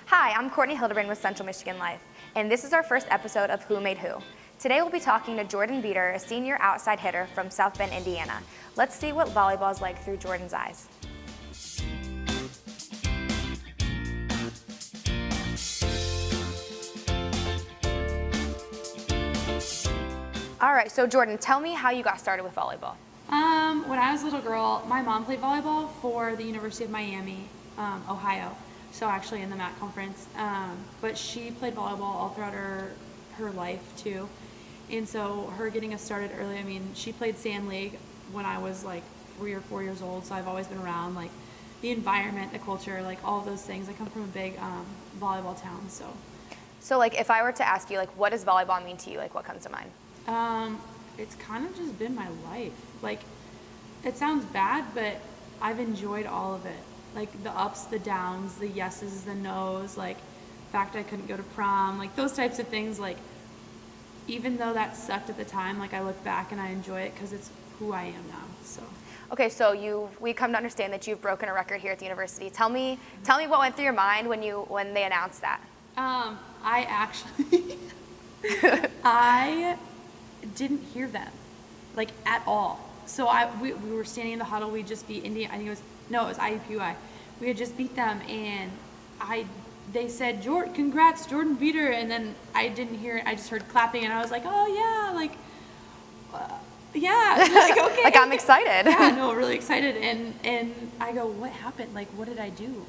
Hi, I'm Courtney Hildebrand with Central Michigan Life, and this is our first episode of Who Made Who. Today we'll be talking to Jordan Bueter, a senior outside hitter from South Bend, Indiana. Let's see what volleyball is like through Jordan's eyes. All right, so Jordan, tell me how you got started with volleyball. When I was a little girl, my mom played volleyball for the University of Miami, Ohio. So actually in the MAC conference. But she played volleyball all throughout her life too. And so her getting us started early, I mean, she played Sand League when I was like 3 or 4 years old. So I've always been around like the environment, the culture, like all of those things. I come from a big volleyball town, so. So like if I were to ask you like what does volleyball mean to you, like what comes to mind? It's kind of just been my life. Like, it sounds bad, but I've enjoyed all of it. Like the ups, the downs, the yeses, the nos, like the fact I couldn't go to prom, like those types of things. Like, even though that sucked at the time, like I look back and I enjoy it because it's who I am now, so. Okay, so we come to understand that you've broken a record here at the university. Tell me what went through your mind when they announced that. I actually, I didn't hear them, like at all. So we were standing in the huddle. We'd just beat India. I think it was IUPUI. We had just beat them, and they said, congrats, Jordan Bueter, and then I didn't hear it. I just heard clapping, and I was like, oh yeah, like, yeah, like okay. Like I'm excited. Yeah, no, really excited. And I go, what happened? Like, what did I do?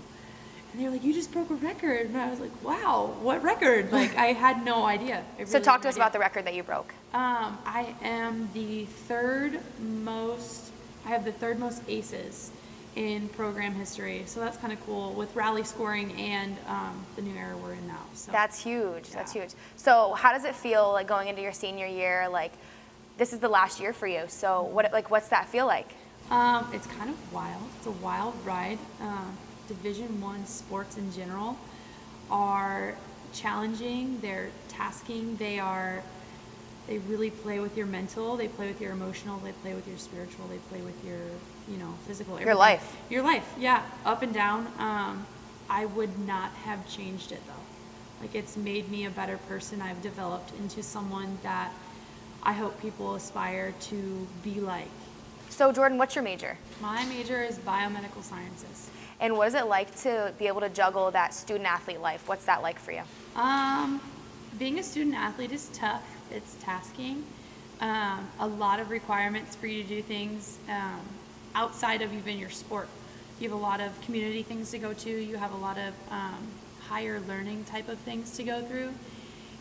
And they were like, you just broke a record. And I was like, wow, what record? Like, I had no idea. So talk to us about the record that you broke. I am the third most aces in program history. So that's kind of cool with rally scoring and the new era we're in now. So. That's huge. Yeah. That's huge. So how does it feel like going into your senior year? Like this is the last year for you. So what's that feel like? It's kind of wild. It's a wild ride. Division I sports in general are challenging, they're tasking, they really play with your mental, they play with your emotional, they play with your spiritual, they play with your, physical. Everything. Your life, yeah, up and down. I would not have changed it though. Like it's made me a better person. I've developed into someone that I hope people aspire to be like. So Jordan, what's your major? My major is biomedical sciences. And what is it like to be able to juggle that student-athlete life? What's that like for you? Being a student-athlete is tough. It's tasking. A lot of requirements for you to do things outside of even your sport. You have a lot of community things to go to. You have a lot of higher learning type of things to go through.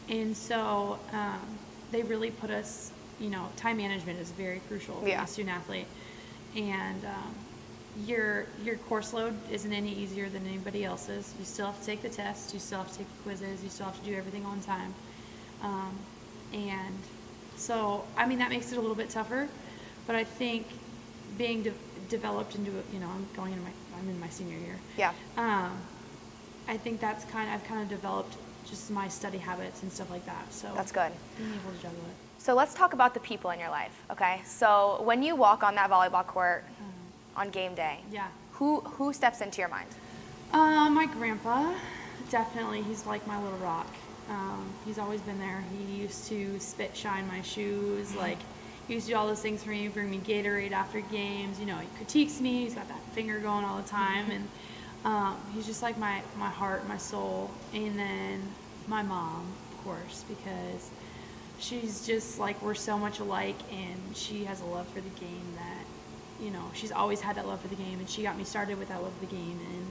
And so they really put us, time management is very crucial for a student-athlete. And your course load isn't any easier than anybody else's. You still have to take the tests, you still have to take the quizzes, you still have to do everything on time. And so, I mean, that makes it a little bit tougher, but I think being developed into, I'm in my senior year. Yeah. I think I've kind of developed just my study habits and stuff like that. So that's good. Being able to juggle it. So let's talk about the people in your life, okay? So when you walk on that volleyball court, on game day, yeah, who steps into your mind? My grandpa, definitely. He's like my little rock. He's always been there. He used to spit shine my shoes. Like he used to do all those things for me. Bring me Gatorade after games. He critiques me. He's got that finger going all the time, and he's just like my heart, my soul. And then my mom, of course, because she's just like we're so much alike, and she has a love for the game that. She's always had that love for the game, and she got me started with that love for the game, and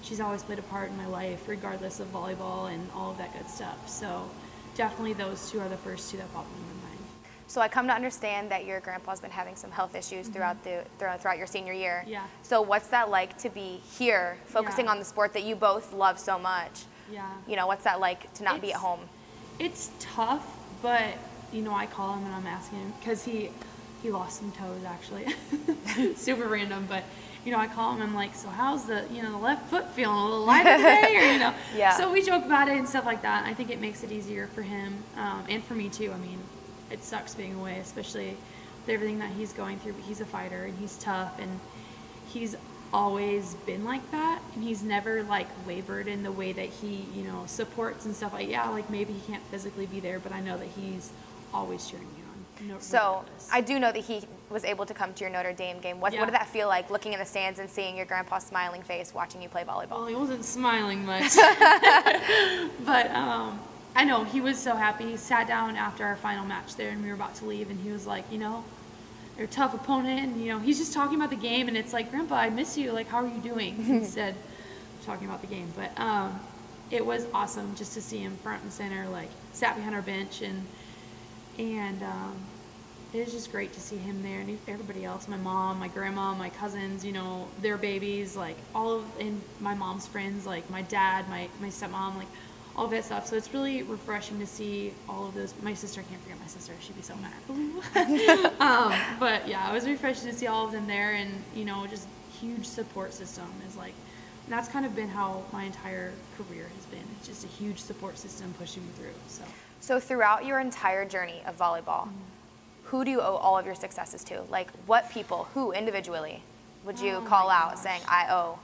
she's always played a part in my life, regardless of volleyball and all of that good stuff. So definitely those two are the first two that pop in my mind. So I come to understand that your grandpa's been having some health issues throughout your senior year. Yeah. So what's that like to be here, focusing on the sport that you both love so much? Yeah. What's that like to not be at home? It's tough, but I call him and I'm asking him because he lost some toes actually. Super random, but I call him and I'm like, so how's the left foot feeling, a little lighter today, or Yeah. So we joke about it and stuff like that. I think it makes it easier for him and for me too. I mean, it sucks being away, especially with everything that he's going through, but he's a fighter and he's tough and he's always been like that, and he's never like wavered in the way that he, you know, supports and stuff. Like, yeah, like maybe he can't physically be there, but I know that he's always cheering me on. So regardless. I do know that he was able to come to your Notre Dame game. What did that feel like, looking in the stands and seeing your grandpa's smiling face watching you play volleyball? Well, he wasn't smiling much. But I know he was so happy. He sat down after our final match there, and we were about to leave, and he was like, you know, they're a tough opponent, and, you know, he's just talking about the game, and it's like, Grandpa, I miss you. Like, how are you doing? Instead of talking about the game. But it was awesome just to see him front and center, like, sat behind our bench, and it was just great to see him there, and everybody else, my mom, my grandma, my cousins, you know, their babies, like, and my mom's friends, like, my dad, my stepmom, like, all of that stuff. So it's really refreshing to see all of those. My sister, I can't forget my sister. She'd be so mad. But yeah, it was refreshing to see all of them there, and, you know, just huge support system is like, and that's kind of been how my entire career has been. It's just a huge support system pushing me through. So throughout your entire journey of volleyball, who do you owe all of your successes to? Like, what people, who individually would you call out saying, I owe?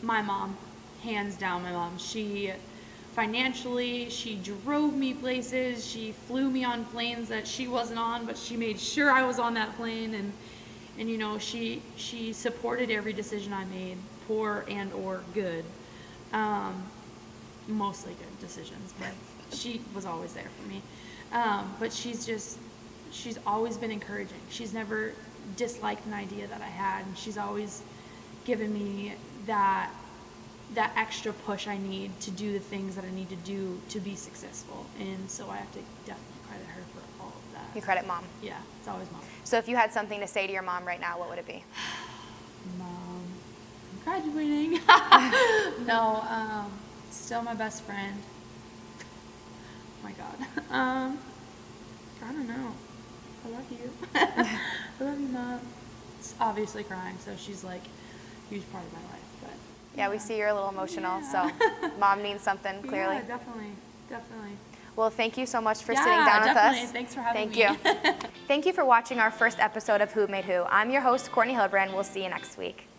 My mom, hands down my mom. Financially, she drove me places, she flew me on planes that she wasn't on, but she made sure I was on that plane, and you know, she supported every decision I made, poor and or good. Mostly good decisions, but she was always there for me. But she's always been encouraging. She's never disliked an idea that I had, and she's always given me that extra push I need to do the things that I need to do to be successful. And so I have to definitely credit her for all of that. You credit mom? Yeah, it's always mom. So if you had something to say to your mom right now, what would it be? Mom, I'm graduating. No, still my best friend. Oh my God. I don't know. I love you. I love you, Mom. It's obviously crying, so she's like a huge part of my life. But yeah, we see you're a little emotional, so mom means something, clearly. Yeah, definitely. Well, thank you so much for sitting down with us. Thanks for having me. Thank you. Thank you for watching our first episode of Who Made Who. I'm your host, Courtney Hillebrand. We'll see you next week.